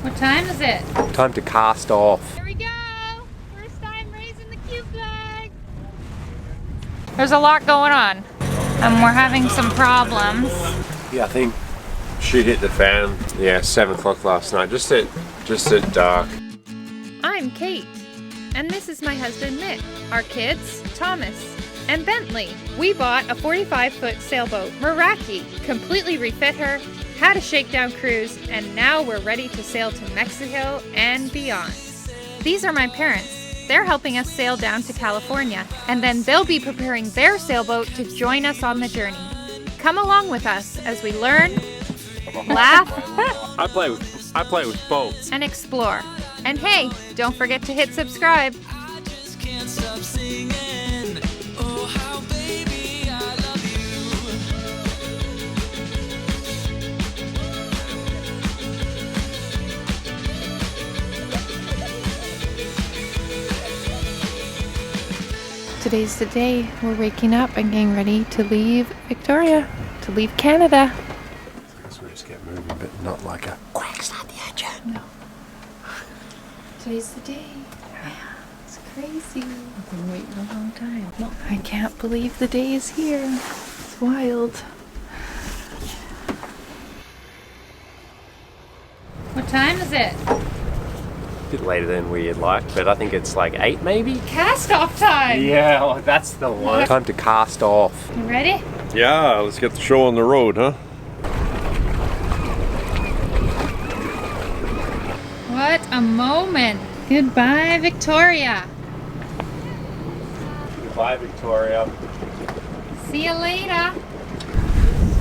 What time is it? Time to cast off. Here we go! First time raising the Q flag! There's a lot going on. And we're having some problems. Yeah, I think shit hit the fan. Yeah, 7 o'clock last night. Just at dark. I'm Kate, and this is my husband Mick, our kids, Thomas, and Bentley. We bought a 45-foot sailboat, Meraki, completely refit her, had a shakedown cruise, and now we're ready to sail to Mexico and beyond. These are my parents. They're helping us sail down to California, and then they'll be preparing their sailboat to join us on the journey. Come along with us as we learn, laugh, I play with boats. and explore. And hey, don't forget to hit subscribe. Today's the day we're waking up and getting ready to leave Victoria, to leave Canada. So we just get moving, but not like a quick start the engine. No. Today's the day. Yeah, it's crazy. I've been waiting a long time. No, I can't believe the day is here. It's wild. What time is it? A bit later than we'd like, but I think it's like 8 maybe? Cast off time! Yeah, well, that's the one. Time to cast off. You ready? Yeah, let's get the show on the road, huh? What a moment. Goodbye, Victoria. Goodbye, Victoria. See you later.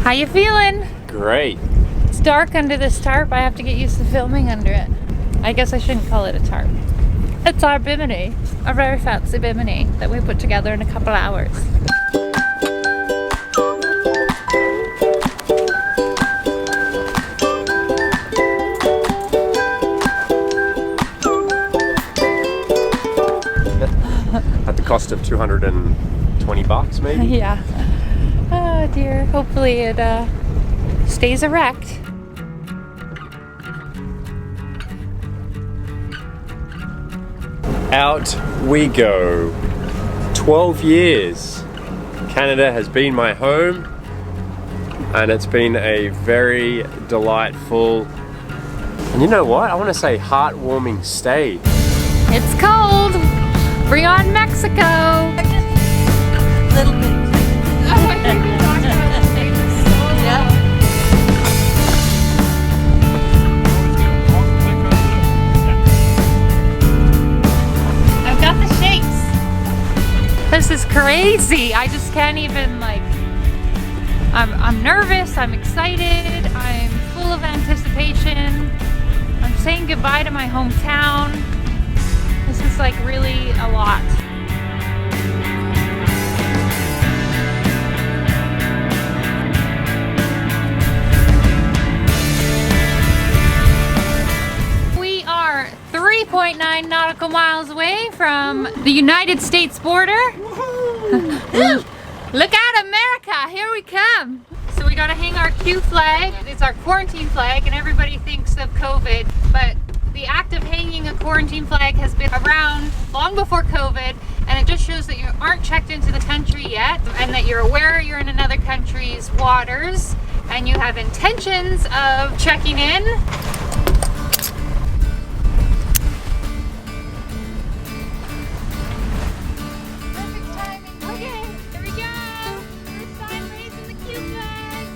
How you feeling? Great. It's dark under this tarp. I have to get used to filming under it. I guess I shouldn't call it a tarp. It's our bimini, a very fancy bimini that we put together in a couple hours. At the cost of 220 bucks maybe? Yeah. Oh dear. Hopefully it stays erect. Out we go. 12 years. Canada has been my home, and it's been a very delightful, and you know what? I want to say heartwarming stay. It's cold. Bring on Mexico. Little bit. Oh, I think we talked about this thing for so long. I've got the shakes. This is crazy. I just can't even I'm nervous, I'm excited, I'm full of anticipation. I'm saying goodbye to my hometown. This is like really a lot. We are 3.9 nautical miles away from the United States border. Look out, America, here we come. So we gotta hang our Q flag. It's our quarantine flag, and everybody thinks of COVID, but the act of hanging a quarantine flag has been around long before COVID, and it just shows that you aren't checked into the country yet, and that you're aware you're in another country's waters, and you have intentions of checking in. Perfect timing. Okay, here we go. First time raising the Q flag.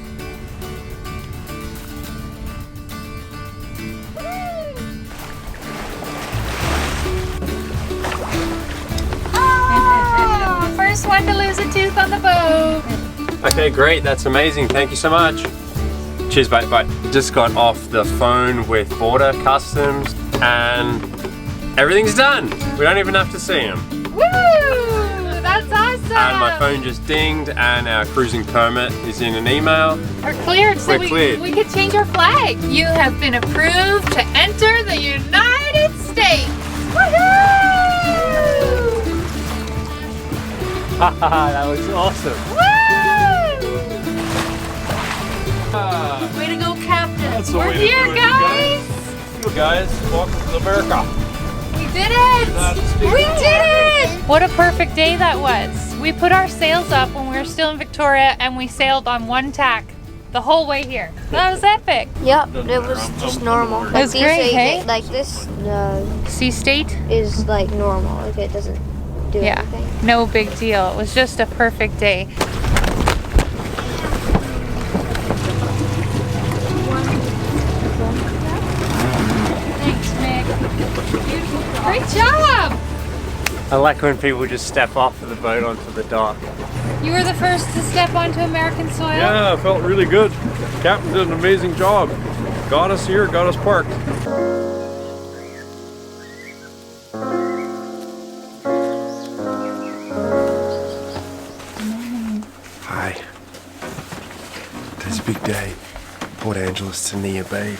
Oh, first one to lose a tooth on the boat. Okay, great. That's amazing. Thank you so much. Cheers, bye. Bye. Just got off the phone with Border Customs, and everything's done. We don't even have to see them. Woo! That's awesome. And my phone just dinged, and our cruising permit is in an email. We're cleared, so We're cleared. we could change our flag. You have been approved to enter the United States. Woohoo! That was awesome. Woo! Way to go, Captain. That's the We're way to here, do it, guys. Fuca, guys. Welcome to America. We did it! We did it! What a perfect day that was. We put our sails up when we were still in Victoria and we sailed on one tack the whole way here. That was epic. Yep, it was just normal. It was great, hey? Like this, Sea state? is like normal. Like it doesn't do anything. No big deal. It was just a perfect day. Thanks, Mick. Great job! I like when people just step off of the boat onto the dock. You were the first to step onto American soil? Yeah, it felt really good. Captain did an amazing job. Got us here, got us parked. Hi. Today's a big day. Port Angeles to Nia Bay.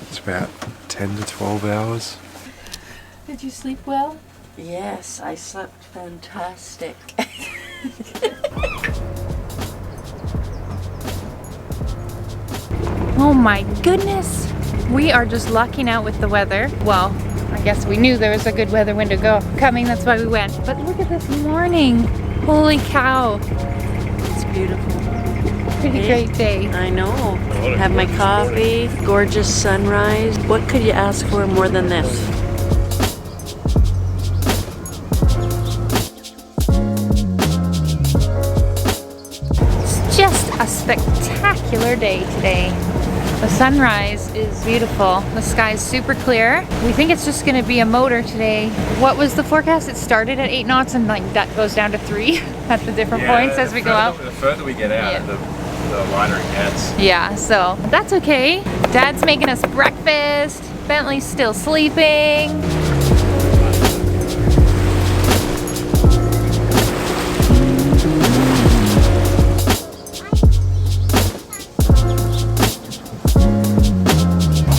It's about 10 to 12 hours. Did you sleep well? Yes, I slept fantastic. Oh my goodness! We are just lucking out with the weather. Well, I guess we knew there was a good weather window coming, that's why we went. But look at this morning! Holy cow! It's beautiful. Pretty great day. I know. Have my coffee, gorgeous sunrise. What could you ask for more than this? It's just a spectacular day today. The sunrise is beautiful. The sky is super clear. We think it's just gonna be a motor today. What was the forecast? It started at 8 knots and like that goes down to 3 at the different points as we go out. The further we get out, the lighter it gets. Yeah, so that's okay. Dad's making us breakfast. Bentley's still sleeping.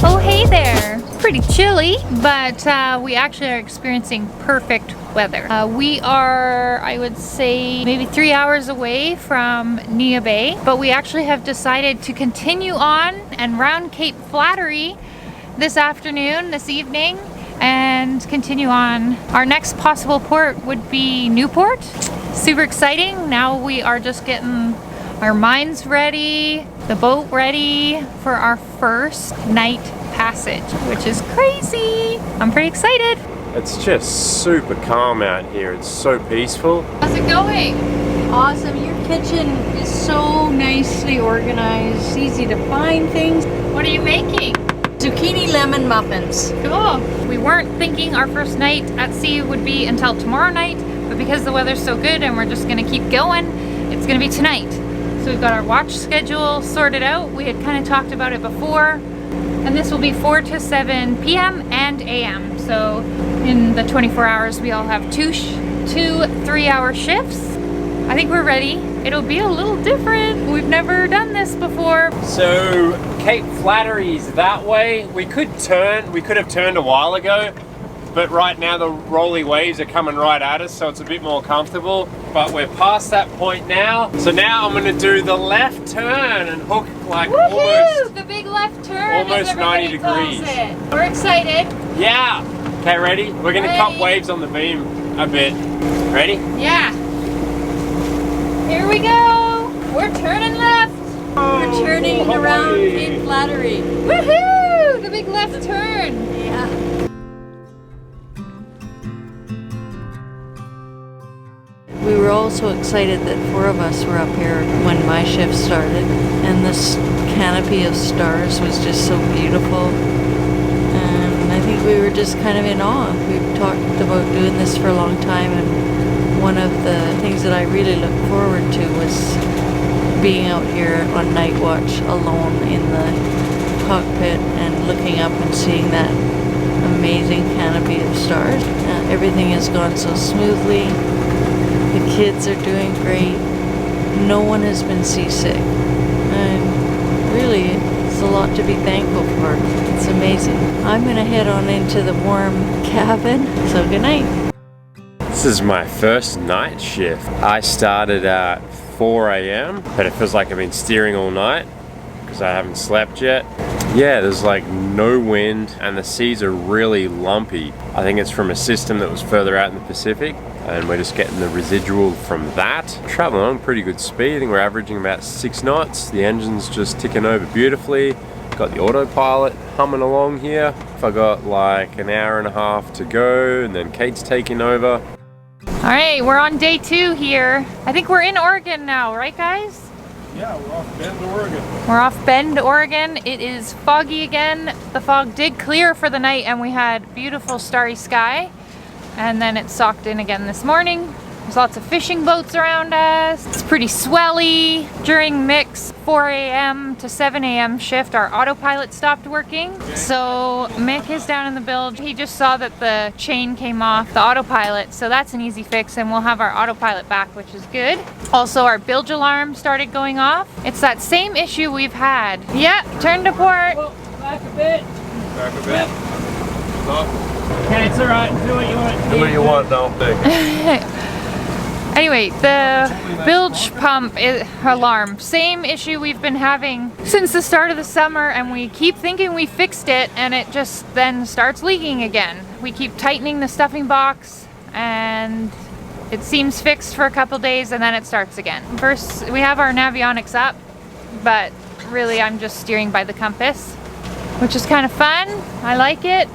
Oh, hey there. Pretty chilly, but we actually are experiencing perfect weather. We are, I would say, maybe 3 hours away from Nia Bay, but we actually have decided to continue on and round Cape Flattery this afternoon, this evening, and continue on. Our next possible port would be Newport. Super exciting. Now we are just getting our minds ready, the boat ready for our first night passage, which is crazy. I'm pretty excited. It's just super calm out here. It's so peaceful. How's it going? Awesome. Your kitchen is so nicely organized, easy to find things. What are you making? Zucchini lemon muffins. Cool. We weren't thinking our first night at sea would be until tomorrow night, but because the weather's so good and we're just gonna keep going, it's gonna be tonight. So we've got our watch schedule sorted out. We had kind of talked about it before. And this will be 4 to 7 p.m. and a.m. So in the 24 hours, we all have two 3-hour shifts. I think we're ready. It'll be a little different. We've never done this before. So Cape Flattery is that way. We could have turned a while ago, but right now the rolly waves are coming right at us, so it's a bit more comfortable. But we're past that point now. So now I'm gonna do the left turn and hook like Woohoo! The big left turn. almost as 90 everybody calls degrees. it. We're excited. Yeah. Okay, ready? We're gonna cut waves on the beam a bit. Ready? Yeah. Here we go. We're turning left. We're turning around Cape Flattery. Woohoo! The big left turn. Yeah. We were all so excited that 4 of us were up here when my shift started, and this canopy of stars was just so beautiful. And I think we were just kind of in awe. We've talked about doing this for a long time, and one of the things that I really looked forward to was being out here on night watch alone in the cockpit and looking up and seeing that amazing canopy of stars. Everything has gone so smoothly. The kids are doing great. No one has been seasick. And really, it's a lot to be thankful for. It's amazing. I'm gonna head on into the warm cabin. So good night. This is my first night shift. I started at 4 a.m., but it feels like I've been steering all night because I haven't slept yet. Yeah, there's like no wind and the seas are really lumpy. I think it's from a system that was further out in the Pacific and we're just getting the residual from that. Traveling on pretty good speed. I think we're averaging about 6 knots. The engine's just ticking over beautifully. Got the autopilot humming along here. I got like an hour and a half to go and then Kate's taking over. All right, we're on day 2 here. I think we're in Oregon now, right guys? Yeah, we're off Bend, Oregon. We're off Bend, Oregon. It is foggy again. The fog did clear for the night and we had beautiful starry sky. And then it socked in again this morning. There's lots of fishing boats around us. It's pretty swelly. During Mick's 4 a.m. to 7 a.m. shift, our autopilot stopped working. So Mick is down in the bilge. He just saw that the chain came off the autopilot, so that's an easy fix and we'll have our autopilot back, which is good. Also, our bilge alarm started going off. It's that same issue we've had. Yeah, turn to port. Well, back a bit. Back a bit. Stop. Okay, it's alright. Do what you want. Do what you want, don't think. Anyway, the bilge pump alarm, same issue we've been having since the start of the summer, and we keep thinking we fixed it and it just then starts leaking again. We keep tightening the stuffing box and it seems fixed for a couple days and then it starts again. First, we have our navionics up, but really I'm just steering by the compass, which is kind of fun. I like it.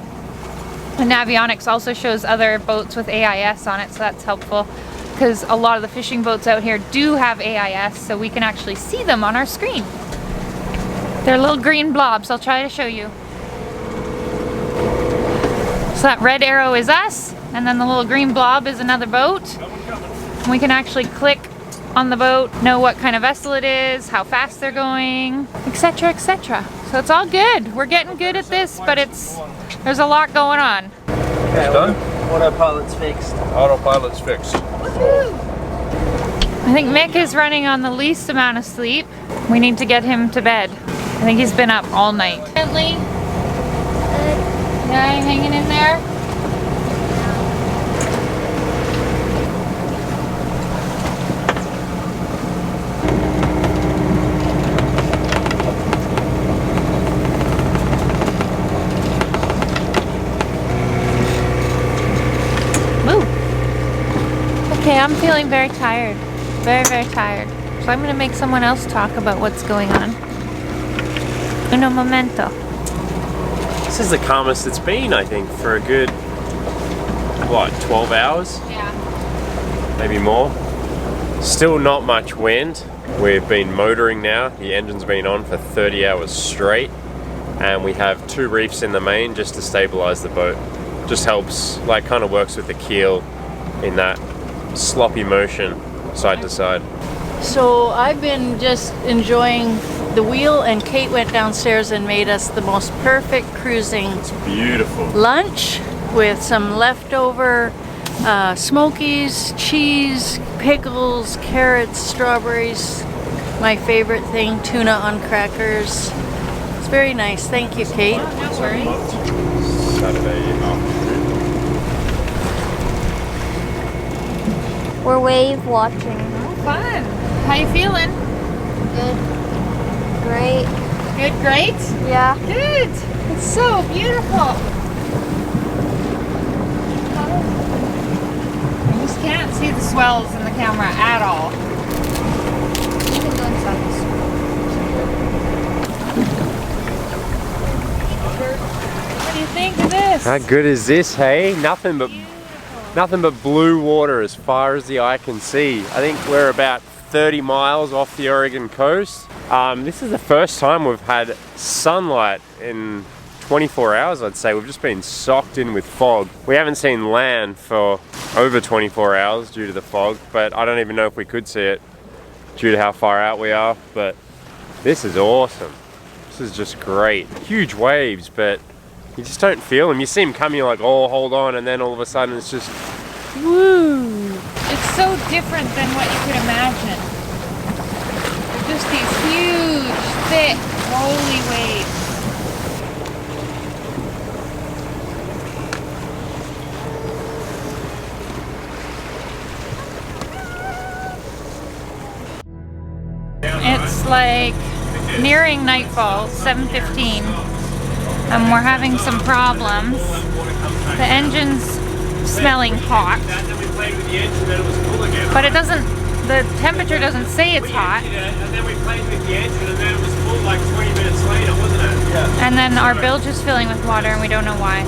The navionics also shows other boats with AIS on it, so that's helpful, because a lot of the fishing boats out here do have AIS, so we can actually see them on our screen. They're little green blobs. I'll try to show you. So that red arrow is us, and then the little green blob is another boat. We can actually click on the boat, know what kind of vessel it is, how fast they're going, etc., etc. So it's all good. We're getting good at this, but there's a lot going on. Okay, Done? autopilot's fixed. Autopilot's fixed. I think Mick is running on the least amount of sleep. We need to get him to bed. I think he's been up all night. Bentley? Yeah, hanging in there? Okay, I'm feeling very tired. Very, very tired. So I'm going to make someone else talk about what's going on. Uno momento. This is the calmest it's been, I think, for a good, what, 12 hours? Yeah. Maybe more. Still not much wind. We've been motoring now. The engine's been on for 30 hours straight. And we have 2 reefs in the main just to stabilize the boat. Just helps, like kind of works with the keel in that sloppy motion side to side. So I've been just enjoying the wheel, and Kate went downstairs and made us the most perfect cruising It's beautiful. lunch with some leftover smokies, cheese, pickles, carrots, strawberries. My favorite thing, tuna on crackers. It's very nice. Thank you, Kate. No worries. Saturday afternoon. We're wave watching. Fun. How you feeling? Good. Great. Good, great? Yeah. Good. It's so beautiful. I just can't see the swells in the camera at all. You can go inside. What do you think of this? How good is this, hey? Nothing but blue water as far as the eye can see. I think we're about 30 miles off the Oregon coast. This is the first time we've had sunlight in 24 hours, I'd say. We've just been socked in with fog. We haven't seen land for over 24 hours due to the fog, but I don't even know if we could see it due to how far out we are. But this is awesome. This is just great. Huge waves, but you just don't feel them. You see them coming, you're like, oh, hold on, and then all of a sudden it's just, woo! It's so different than what you could imagine. They're just these huge, thick, rolly waves. It's like nearing nightfall, 7:15, and we're having some problems. The engine's smelling hot, but it doesn't, the temperature doesn't say it's hot. And then we played with the engine and then it was full like 20 minutes later, wasn't it? Yeah. And then our bilge is filling with water and we don't know why.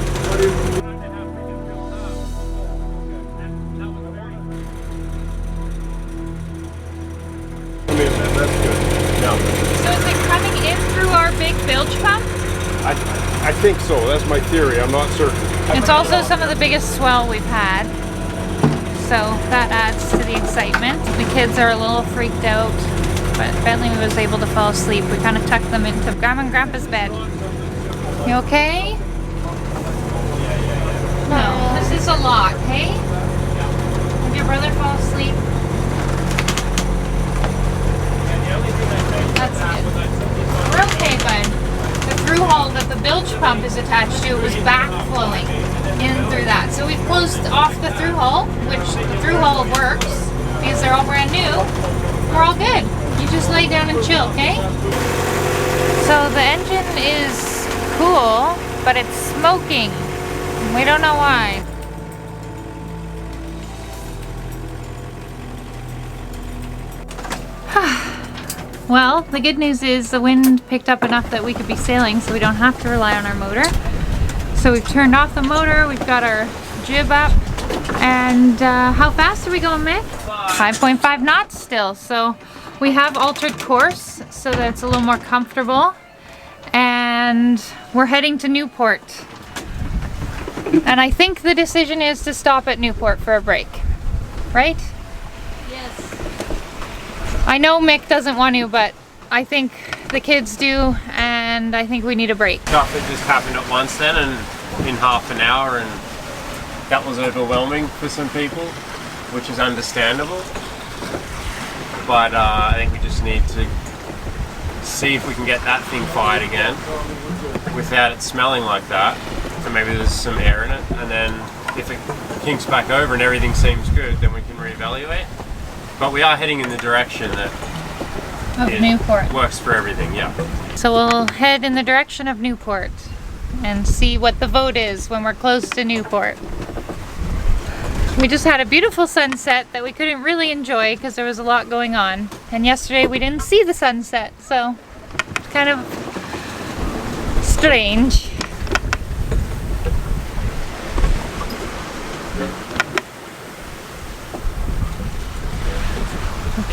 So is it coming in through our big bilge pump? I think so. That's my theory. I'm not certain. It's also some of the biggest swell we've had. So that adds to the excitement. The kids are a little freaked out, but Bentley was able to fall asleep. We kind of tucked them into Grandma and Grandpa's bed. You okay? No, this is a lot, hey? Did your brother fall asleep? That's good. We're okay, bud. The through hull that the bilge pump is attached to was backflowing in through that. So we've closed off the through hull, which the through hull works because they're all brand new. We're all good. You just lay down and chill, okay? So the engine is cool, but it's smoking. We don't know why. Well, the good news is the wind picked up enough that we could be sailing, so we don't have to rely on our motor. So we've turned off the motor, we've got our jib up, and how fast are we going, Mick? 5.5 knots still. So we have altered course so that it's a little more comfortable, and we're heading to Newport. And I think the decision is to stop at Newport for a break, right? Yes. I know Mick doesn't want to, but I think the kids do, and I think we need a break. Stuff that just happened at once then and in half an hour, and that was overwhelming for some people, which is understandable. But I think we just need to see if we can get that thing fired again without it smelling like that. So maybe there's some air in it, and then if it kinks back over and everything seems good, then we can reevaluate. But we are heading in the direction that Of Newport. works for everything, yeah. So we'll head in the direction of Newport and see what the vote is when we're close to Newport. We just had a beautiful sunset that we couldn't really enjoy because there was a lot going on. And yesterday we didn't see the sunset, so it's kind of strange.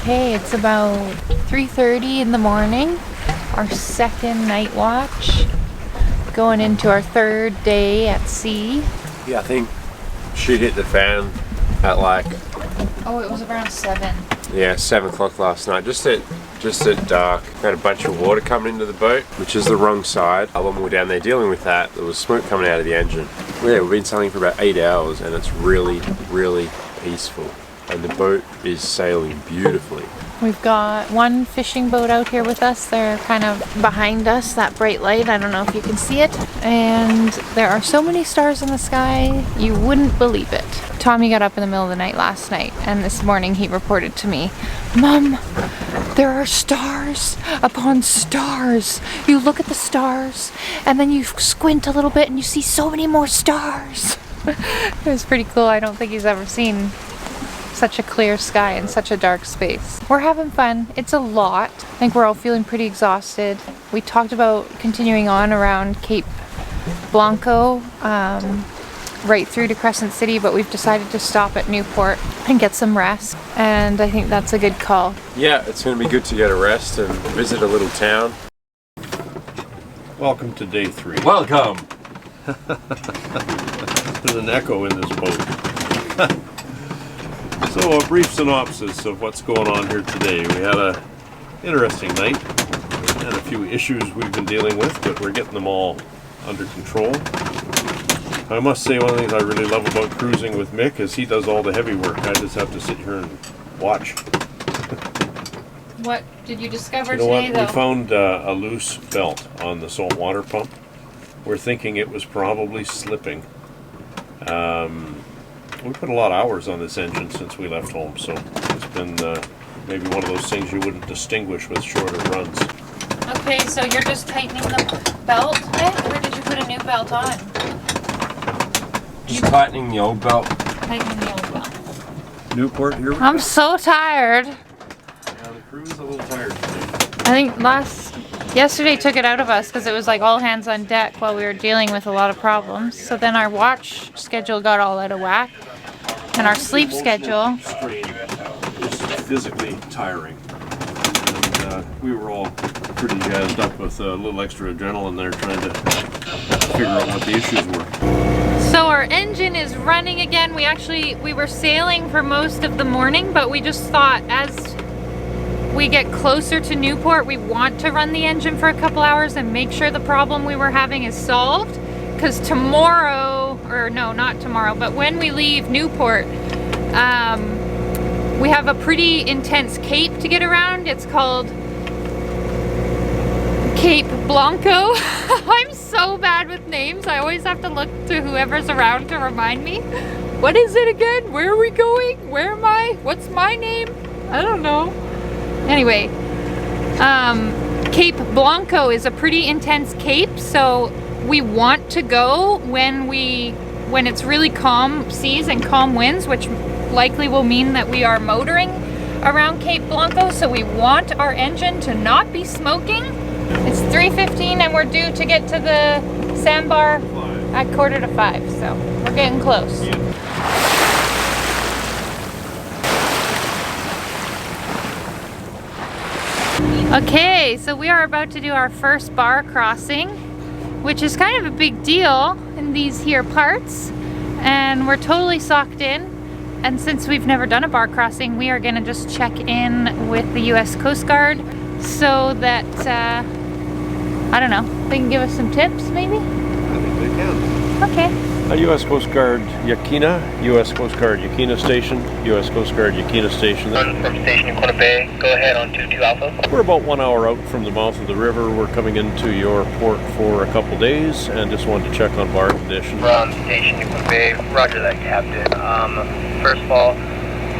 Okay, it's about 3:30 in the morning, our second night watch, going into our third day at sea. Yeah, I think shit hit the fan at like, Oh, it was around 7. yeah, 7 o'clock last night, just at dark. We had a bunch of water coming into the boat, which is the wrong side. When we were down there dealing with that, there was smoke coming out of the engine. Yeah, we've been sailing for about 8 hours and it's really, really peaceful. And the boat is sailing beautifully. We've got one fishing boat out here with us. They're kind of behind us, that bright light. I don't know if you can see it. And there are so many stars in the sky, you wouldn't believe it. Tommy got up in the middle of the night last night, and this morning he reported to me, "Mom, there are stars upon stars. You look at the stars, and then you squint a little bit and you see so many more stars." It was pretty cool. I don't think he's ever seen such a clear sky in such a dark space. We're having fun. It's a lot. I think we're all feeling pretty exhausted. We talked about continuing on around Cape Blanco, right through to Crescent City, but we've decided to stop at Newport and get some rest. And I think that's a good call. Yeah, it's going to be good to get a rest and visit a little town. Welcome to day 3. Welcome! There's an echo in this boat. So a brief synopsis of what's going on here today. We had a interesting night and a few issues we've been dealing with, but we're getting them all under control. I must say one of the things I really love about cruising with Mick is he does all the heavy work. I just have to sit here and watch. What did you discover You know today, what? though? We found a loose belt on the salt water pump. We're thinking it was probably slipping. We put a lot of hours on this engine since we left home, so it's been maybe one of those things you wouldn't distinguish with shorter runs. Okay, so you're just tightening the belt, Mick? Or did you put a new belt on? Just tightening the old belt. Tightening the old belt. Newport, here we go. I'm so tired. Yeah, the crew is a little tired today. I think yesterday took it out of us because it was like all hands on deck while we were dealing with a lot of problems. So then our watch schedule got all out of whack. And our sleep schedule. Strain is physically tiring. And we were all pretty jazzed up with a little extra adrenaline there trying to figure out what the issues were. So our engine is running again. We were sailing for most of the morning, but we just thought as we get closer to Newport, we want to run the engine for a couple hours and make sure the problem we were having is solved. Because tomorrow, or no, not tomorrow, but when we leave Newport, we have a pretty intense cape to get around. It's called Cape Blanco. I'm so bad with names. I always have to look to whoever's around to remind me. What is it again? Where are we going? Where am I? What's my name? I don't know. Anyway, Cape Blanco is a pretty intense cape, so we want to go when it's really calm seas and calm winds, which likely will mean that we are motoring around Cape Blanco, so we want our engine to not be smoking. It's 3:15 and we're due to get to the sandbar at 4:45, so we're getting close. Yeah. Okay, so we are about to do our first bar crossing, which is kind of a big deal in these here parts, and we're totally socked in. And since we've never done a bar crossing, we are gonna just check in with the US Coast Guard so that, I don't know, they can give us some tips maybe? I think they can. Okay. U.S. Coast Guard Yakina, U.S. Coast Guard Yakina Station, U.S. Coast Guard Yakina Station. From station in Quinta Bay, go ahead on 22 Alpha. We're about 1 hour out from the mouth of the river. We're coming into your port for a couple days and just wanted to check on bar condition. From station in Quinta Bay, roger that, Captain. First of all,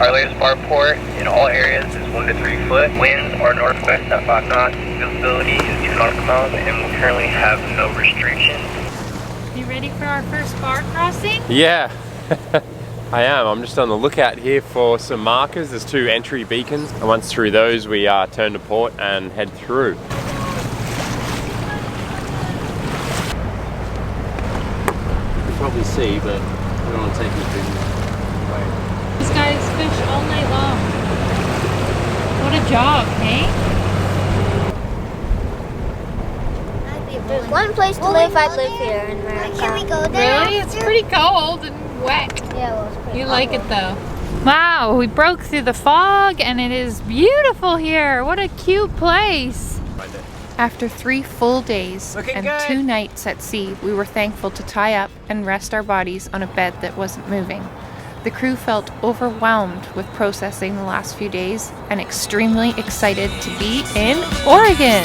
our latest bar port in all areas is 1 to 3 foot. Winds are northwest at 5 knots. Visibility is 2 nautical miles, and we currently have no restrictions. You ready for our first bar crossing? Yeah, I am. I'm just on the lookout here for some markers. There's 2 entry beacons, and once through those we turn to port and head through. You can probably see, but we don't want to take anything away. These guys fish all night long. What a job, hey? If there's one place to live, I'd live here in America. Can we go there? Really? It's pretty cold and wet. Yeah, well, it's pretty You like it though. Wow, we broke through the fog and it is beautiful here. What a cute place. After 3 full days and 2 nights at sea, we were thankful to tie up and rest our bodies on a bed that wasn't moving. The crew felt overwhelmed with processing the last few days and extremely excited to be in Oregon.